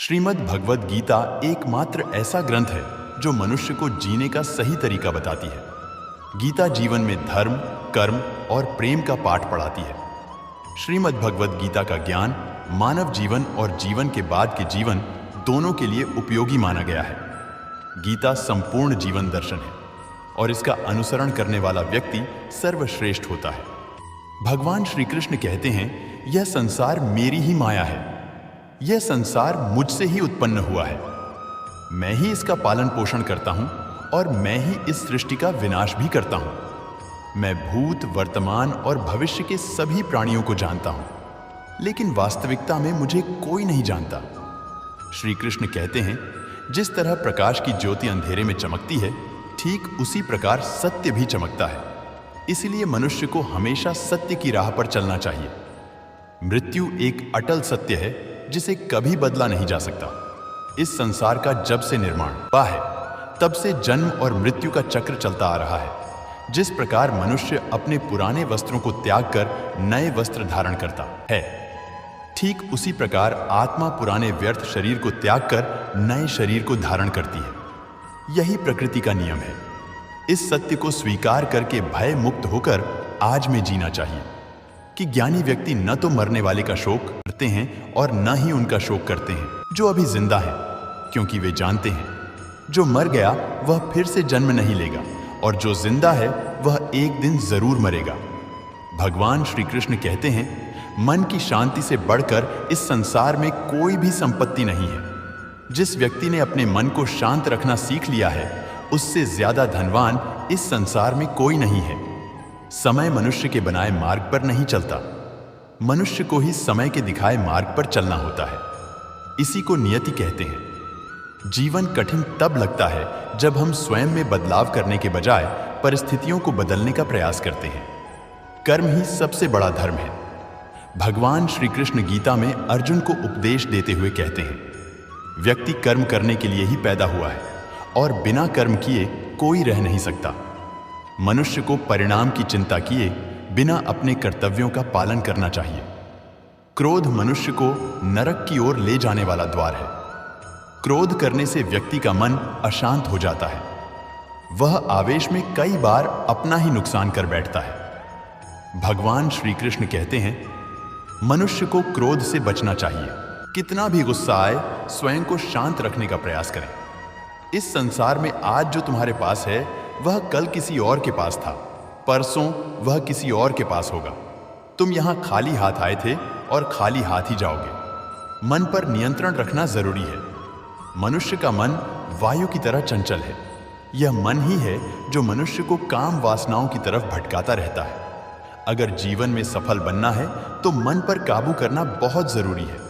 श्रीमद् भगवद गीता एकमात्र ऐसा ग्रंथ है जो मनुष्य को जीने का सही तरीका बताती है। गीता जीवन में धर्म, कर्म और प्रेम का पाठ पढ़ाती है। श्रीमद् भगवद गीता का ज्ञान मानव जीवन और जीवन के बाद के जीवन दोनों के लिए उपयोगी माना गया है। गीता संपूर्ण जीवन दर्शन है और इसका अनुसरण करने वाला व्यक्ति सर्वश्रेष्ठ होता है। भगवान श्री कृष्ण कहते हैं, यह संसार मेरी ही माया है, यह संसार मुझसे ही उत्पन्न हुआ है। मैं ही इसका पालन पोषण करता हूं और मैं ही इस सृष्टि का विनाश भी करता हूं। मैं भूत, वर्तमान और भविष्य के सभी प्राणियों को जानता हूं, लेकिन वास्तविकता में मुझे कोई नहीं जानता। श्री कृष्ण कहते हैं, जिस तरह प्रकाश की ज्योति अंधेरे में चमकती है, ठीक उसी प्रकार सत्य भी चमकता है। इसलिए मनुष्य को हमेशा सत्य की राह पर चलना चाहिए। मृत्यु एक अटल सत्य है जिसे कभी बदला नहीं जा सकता। इस संसार का जब से निर्माण हुआ है, तब से जन्म और मृत्यु का चक्र चलता आ रहा है। जिस प्रकार मनुष्य अपने पुराने वस्त्रों को त्याग कर नए वस्त्र धारण करता है, ठीक उसी प्रकार आत्मा पुराने व्यर्थ शरीर को त्याग कर नए शरीर को धारण करती है। यही प्रकृति का नियम है। इस सत्य को स्वीकार करके भय मुक्त होकर आज में जीना चाहिए कि ज्ञानी व्यक्ति न तो मरने वाले का शोक करते हैं और न ही उनका शोक करते हैं जो अभी जिंदा है, क्योंकि वे जानते हैं जो मर गया वह फिर से जन्म नहीं लेगा और जो जिंदा है वह एक दिन जरूर मरेगा। भगवान श्री कृष्ण कहते हैं, मन की शांति से बढ़कर इस संसार में कोई भी संपत्ति नहीं है। जिस व्यक्ति ने अपने मन को शांत रखना सीख लिया है, उससे ज्यादा धनवान इस संसार में कोई नहीं है। समय मनुष्य के बनाए मार्ग पर नहीं चलता, मनुष्य को ही समय के दिखाए मार्ग पर चलना होता है। इसी को नियति कहते हैं। जीवन कठिन तब लगता है जब हम स्वयं में बदलाव करने के बजाय परिस्थितियों को बदलने का प्रयास करते हैं। कर्म ही सबसे बड़ा धर्म है। भगवान श्री कृष्ण गीता में अर्जुन को उपदेश देते हुए कहते हैं, व्यक्ति कर्म करने के लिए ही पैदा हुआ है और बिना कर्म किए कोई रह नहीं सकता। मनुष्य को परिणाम की चिंता किए बिना अपने कर्तव्यों का पालन करना चाहिए। क्रोध मनुष्य को नरक की ओर ले जाने वाला द्वार है। क्रोध करने से व्यक्ति का मन अशांत हो जाता है। वह आवेश में कई बार अपना ही नुकसान कर बैठता है। भगवान श्री कृष्ण कहते हैं, मनुष्य को क्रोध से बचना चाहिए। कितना भी गुस्सा आए, स्वयं को शांत रखने का प्रयास करें। इस संसार में आज जो तुम्हारे पास है वह कल किसी और के पास था, परसों वह किसी और के पास होगा। तुम यहां खाली हाथ आए थे और खाली हाथ ही जाओगे। मन पर नियंत्रण रखना जरूरी है। मनुष्य का मन वायु की तरह चंचल है। यह मन ही है जो मनुष्य को काम वासनाओं की तरफ भटकाता रहता है। अगर जीवन में सफल बनना है तो मन पर काबू करना बहुत जरूरी है।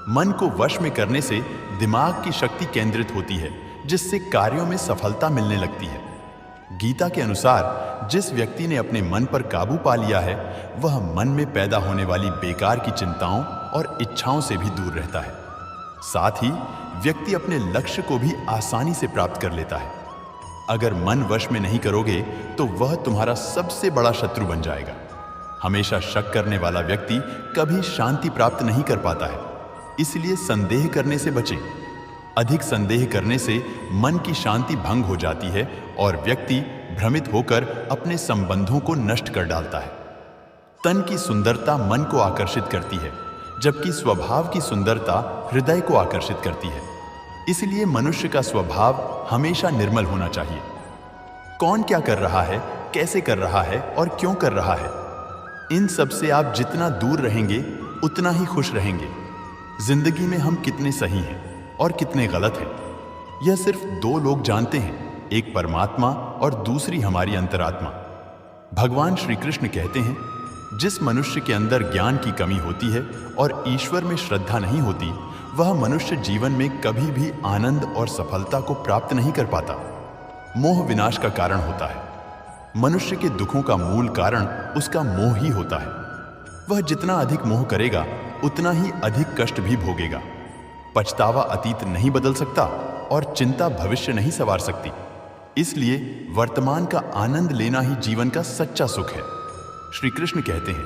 मन को वश में करने से दिमाग की शक्ति केंद्रित होती है, जिससे कार्यों में सफलता मिलने लगती है। गीता के अनुसार जिस व्यक्ति ने अपने मन पर काबू पा लिया है, वह मन में पैदा होने वाली बेकार की चिंताओं और इच्छाओं से भी दूर रहता है। साथ ही व्यक्ति अपने लक्ष्य को भी आसानी से प्राप्त कर लेता है। अगर मन वश में नहीं करोगे तो वह तुम्हारा सबसे बड़ा शत्रु बन जाएगा। हमेशा शक करने वाला व्यक्ति कभी शांति प्राप्त नहीं कर पाता है। इसलिए संदेह करने से बचें। अधिक संदेह करने से मन की शांति भंग हो जाती है और व्यक्ति भ्रमित होकर अपने संबंधों को नष्ट कर डालता है। तन की सुंदरता मन को आकर्षित करती है, जबकि स्वभाव की सुंदरता हृदय को आकर्षित करती है। इसलिए मनुष्य का स्वभाव हमेशा निर्मल होना चाहिए। कौन क्या कर रहा है, कैसे कर रहा है और क्यों कर रहा है, इन सब से आप जितना दूर रहेंगे उतना ही खुश रहेंगे। जिंदगी में हम कितने सही हैं और कितने गलत हैं, यह सिर्फ दो लोग जानते हैं, एक परमात्मा और दूसरी हमारी अंतरात्मा। भगवान श्री कृष्ण कहते हैं, जिस मनुष्य के अंदर ज्ञान की कमी होती है और ईश्वर में श्रद्धा नहीं होती, वह मनुष्य जीवन में कभी भी आनंद और सफलता को प्राप्त नहीं कर पाता। मोह विनाश का कारण होता है। मनुष्य के दुखों का मूल कारण उसका मोह ही होता है। वह जितना अधिक मोह करेगा उतना ही अधिक कष्ट भी भोगेगा। पछतावा अतीत नहीं बदल सकता और चिंता भविष्य नहीं संवार सकती। इसलिए वर्तमान का आनंद लेना ही जीवन का सच्चा सुख है। श्री कृष्ण कहते हैं,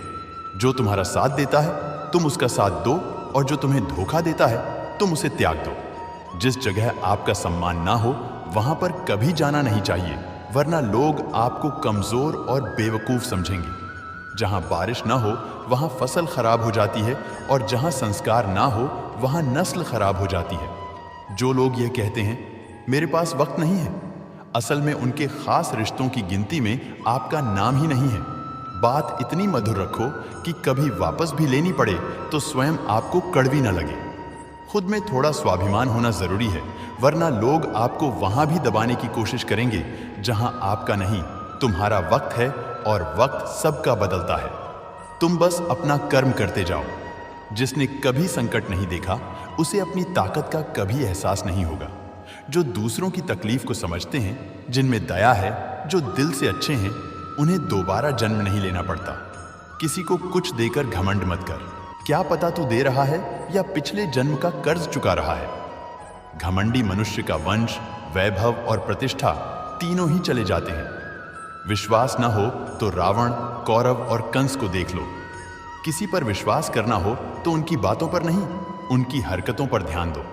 जो तुम्हारा साथ देता है तुम उसका साथ दो, और जो तुम्हें धोखा देता है तुम उसे त्याग दो। जिस जगह आपका सम्मान ना हो वहां पर कभी जाना नहीं चाहिए, वरना लोग आपको कमजोर और बेवकूफ समझेंगे। जहां बारिश ना हो वहां फसल खराब हो जाती है, और जहां संस्कार ना हो वहां नस्ल खराब हो जाती है। जो लोग यह कहते हैं मेरे पास वक्त नहीं है, असल में उनके खास रिश्तों की गिनती में आपका नाम ही नहीं है। बात इतनी मधुर रखो कि कभी वापस भी लेनी पड़े तो स्वयं आपको कड़वी न लगे। खुद में थोड़ा स्वाभिमान होना जरूरी है, वरना लोग आपको वहां भी दबाने की कोशिश करेंगे जहां आपका नहीं। तुम्हारा वक्त है और वक्त सबका बदलता है। तुम बस अपना कर्म करते जाओ। जिसने कभी संकट नहीं देखा उसे अपनी ताकत का कभी एहसास नहीं होगा। जो दूसरों की तकलीफ को समझते हैं, जिनमें दया है, जो दिल से अच्छे हैं, उन्हें दोबारा जन्म नहीं लेना पड़ता। किसी को कुछ देकर घमंड मत कर। क्या पता तू दे रहा है या पिछले जन्म का कर्ज चुका रहा है। घमंडी मनुष्य का वंश, वैभव और प्रतिष्ठा तीनों ही चले जाते हैं। विश्वास न हो तो रावण, कौरव और कंस को देख लो। किसी पर विश्वास करना हो तो उनकी बातों पर नहीं, उनकी हरकतों पर ध्यान दो।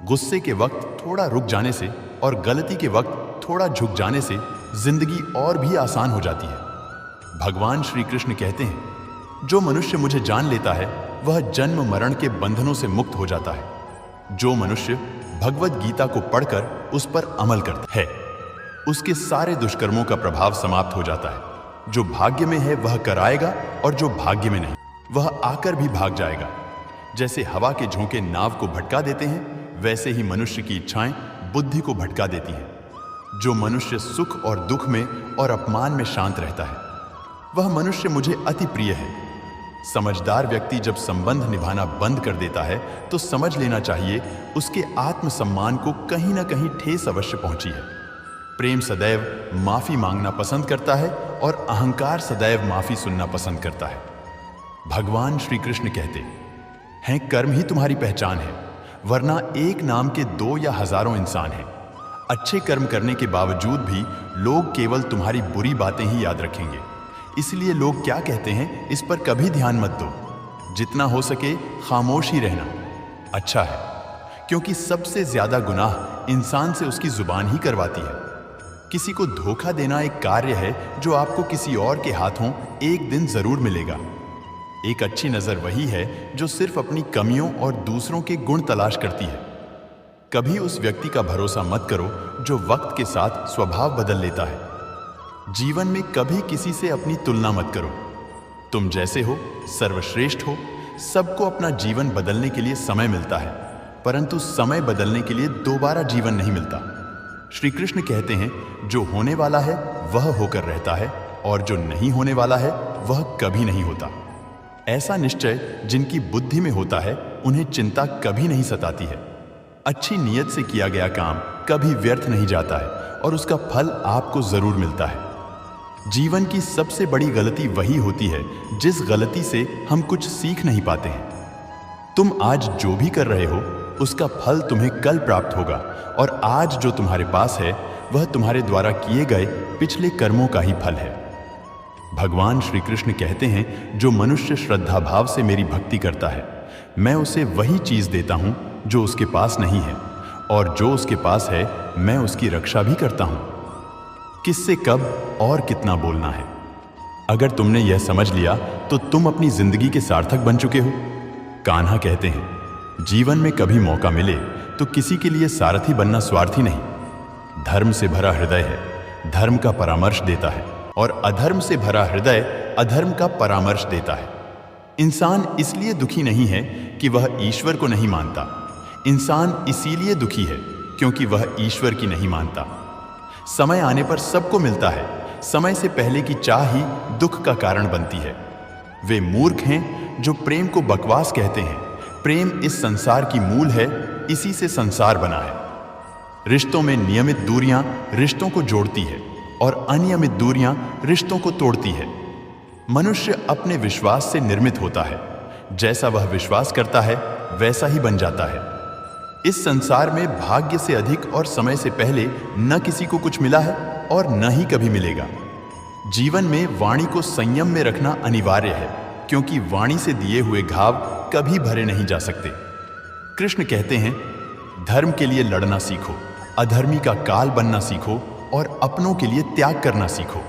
गुस्से के वक्त थोड़ा रुक जाने से और गलती के वक्त थोड़ा झुक जाने से जिंदगी और भी आसान हो जाती है। भगवान श्री कृष्ण कहते हैं, जो मनुष्य मुझे जान लेता है वह जन्म मरण के बंधनों से मुक्त हो जाता है। जो मनुष्य भगवत गीता को पढ़कर उस पर अमल करता है, उसके सारे दुष्कर्मों का प्रभाव समाप्त हो जाता है। जो भाग्य में है वह कराएगा, और जो भाग्य में नहीं वह आकर भी भाग जाएगा। जैसे हवा के झोंके नाव को भटका देते हैं, वैसे ही मनुष्य की इच्छाएं बुद्धि को भटका देती हैं। जो मनुष्य सुख और दुख में और अपमान में शांत रहता है वह मनुष्य मुझे अति प्रिय है। समझदार व्यक्ति जब संबंध निभाना बंद कर देता है तो समझ लेना चाहिए उसके आत्मसम्मान को कहीं ना कहीं ठेस अवश्य पहुंची है। प्रेम सदैव माफी मांगना पसंद करता है और अहंकार सदैव माफी सुनना पसंद करता है। भगवान श्री कृष्ण कहते हैं, कर्म ही तुम्हारी पहचान है, वरना एक नाम के 2 या हजारों इंसान हैं। अच्छे कर्म करने के बावजूद भी लोग केवल तुम्हारी बुरी बातें ही याद रखेंगे। इसलिए लोग क्या कहते हैं इस पर कभी ध्यान मत दो। जितना हो सके खामोश ही रहना अच्छा है, क्योंकि सबसे ज्यादा गुनाह इंसान से उसकी जुबान ही करवाती है। किसी को धोखा देना एक कार्य है जो आपको किसी और के हाथों एक दिन जरूर मिलेगा। एक अच्छी नजर वही है जो सिर्फ अपनी कमियों और दूसरों के गुण तलाश करती है। कभी उस व्यक्ति का भरोसा मत करो जो वक्त के साथ स्वभाव बदल लेता है। जीवन में कभी किसी से अपनी तुलना मत करो। तुम जैसे हो सर्वश्रेष्ठ हो। सबको अपना जीवन बदलने के लिए समय मिलता है, परंतु समय बदलने के लिए दोबारा जीवन नहीं मिलता। श्री कृष्ण कहते हैं, जो होने वाला है वह होकर रहता है, और जो नहीं होने वाला है वह कभी नहीं होता। ऐसा निश्चय जिनकी बुद्धि में होता है उन्हें चिंता कभी नहीं सताती है। अच्छी नीयत से किया गया काम कभी व्यर्थ नहीं जाता है और उसका फल आपको जरूर मिलता है। जीवन की सबसे बड़ी गलती वही होती है जिस गलती से हम कुछ सीख नहीं पाते हैं। तुम आज जो भी कर रहे हो उसका फल तुम्हें कल प्राप्त होगा, और आज जो तुम्हारे पास है वह तुम्हारे द्वारा किए गए पिछले कर्मों का ही फल है। भगवान श्री कृष्ण कहते हैं, जो मनुष्य श्रद्धा भाव से मेरी भक्ति करता है मैं उसे वही चीज देता हूं जो उसके पास नहीं है, और जो उसके पास है मैं उसकी रक्षा भी करता हूं। किससे कब और कितना बोलना है, अगर तुमने यह समझ लिया तो तुम अपनी जिंदगी के सार्थक बन चुके हो। कान्हा कहते हैं, जीवन में कभी मौका मिले तो किसी के लिए सारथी बनना स्वार्थी नहीं। धर्म से भरा हृदय है, धर्म का परामर्श देता है, और अधर्म से भरा हृदय अधर्म का परामर्श देता है। इंसान इसलिए दुखी नहीं है कि वह ईश्वर को नहीं मानता। इंसान इसीलिए दुखी है क्योंकि वह ईश्वर की नहीं मानता। समय आने पर सबको मिलता है, समय से पहले की चाह ही दुख का कारण बनती है। वे मूर्ख हैं जो प्रेम को बकवास कहते हैं। प्रेम इस संसार की मूल है, इसी से संसार बना है। रिश्तों में नियमित दूरियां रिश्तों को जोड़ती है और अनियमित दूरियां रिश्तों को तोड़ती है। मनुष्य अपने विश्वास से निर्मित होता है। जैसा वह विश्वास करता है वैसा ही बन जाता है। इस संसार में भाग्य से अधिक और समय से पहले न किसी को कुछ मिला है और न ही कभी मिलेगा। जीवन में वाणी को संयम में रखना अनिवार्य है, क्योंकि वाणी से दिए हुए घाव कभी भरे नहीं जा सकते। कृष्ण कहते हैं, धर्म के लिए लड़ना सीखो, अधर्मी का काल बनना सीखो और अपनों के लिए त्याग करना सीखो।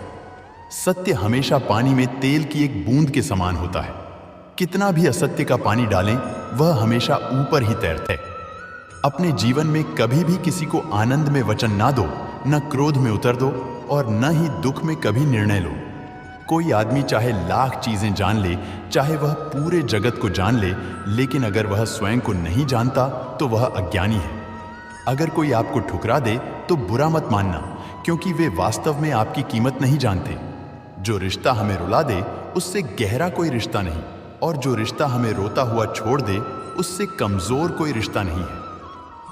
सत्य हमेशा पानी में तेल की एक बूंद के समान होता है। कितना भी असत्य का पानी डालें, वह हमेशा ऊपर ही तैरता है। अपने जीवन में कभी भी किसी को आनंद में वचन ना दो, न क्रोध में उतर दो और न ही दुख में कभी निर्णय लो। कोई आदमी चाहे लाख चीजें जान ले, चाहे वह पूरे जगत को जान ले, लेकिन अगर वह स्वयं को नहीं जानता तो वह अज्ञानी है। अगर कोई आपको ठुकरा दे तो बुरा मत मानना, क्योंकि वे वास्तव में आपकी कीमत नहीं जानते। जो रिश्ता हमें रुला दे उससे गहरा कोई रिश्ता नहीं, और जो रिश्ता हमें रोता हुआ छोड़ दे उससे कमजोर कोई रिश्ता नहीं है।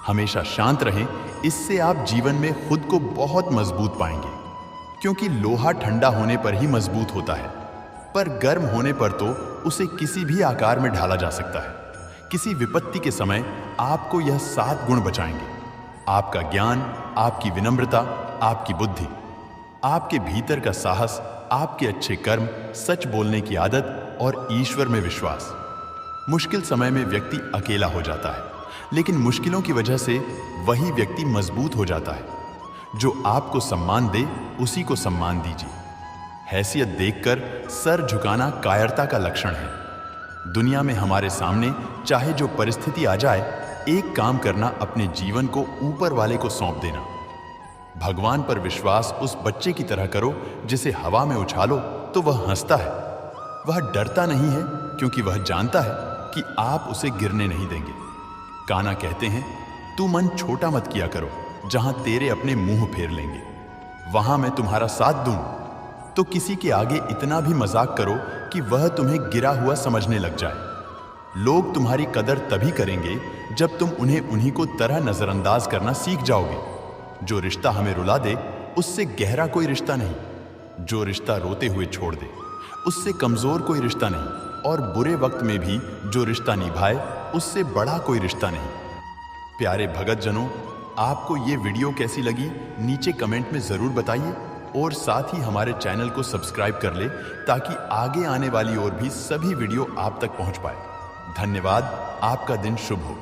हमेशा शांत रहें, इससे आप जीवन में खुद को बहुत मजबूत पाएंगे, क्योंकि लोहा ठंडा होने पर ही मजबूत होता है, पर गर्म होने पर तो उसे किसी भी आकार में ढाला जा सकता है। किसी विपत्ति के समय आपको यह 7 गुण बचाएंगे: आपका ज्ञान, आपकी विनम्रता, आपकी बुद्धि, आपके भीतर का साहस, आपके अच्छे कर्म, सच बोलने की आदत और ईश्वर में विश्वास। मुश्किल समय में व्यक्ति अकेला हो जाता है, लेकिन मुश्किलों की वजह से वही व्यक्ति मजबूत हो जाता है। जो आपको सम्मान दे उसी को सम्मान दीजिए। हैसियत देखकर सर झुकाना कायरता का लक्षण है। दुनिया में हमारे सामने चाहे जो परिस्थिति आ जाए, एक काम करना, अपने जीवन को ऊपर वाले को सौंप देना। भगवान पर विश्वास उस बच्चे की तरह करो जिसे हवा में उछालो तो वह हंसता है। वह डरता नहीं है, क्योंकि वह जानता है कि आप उसे गिरने नहीं देंगे। कान्हा कहते हैं, तू मन छोटा मत किया करो, जहां तेरे अपने मुंह फेर लेंगे, वहां मैं तुम्हारा साथ दूं। तो किसी के आगे इतना भी मजाक करो कि वह तुम्हें गिरा हुआ समझने लग जाए। लोग तुम्हारी कदर तभी करेंगे जब तुम उन्हें उन्हीं को तरह नजरअंदाज करना सीख जाओगे। जो रिश्ता हमें रुला दे उससे गहरा कोई रिश्ता नहीं। जो रिश्ता रोते हुए छोड़ दे उससे कमजोर कोई रिश्ता नहीं, और बुरे वक्त में भी जो रिश्ता निभाए उससे बड़ा कोई रिश्ता नहीं। प्यारे भगत जनों, आपको ये वीडियो कैसी लगी नीचे कमेंट में जरूर बताइए, और साथ ही हमारे चैनल को सब्सक्राइब कर ले ताकि आगे आने वाली और भी सभी वीडियो आप तक पहुंच पाए। धन्यवाद। आपका दिन शुभ हो।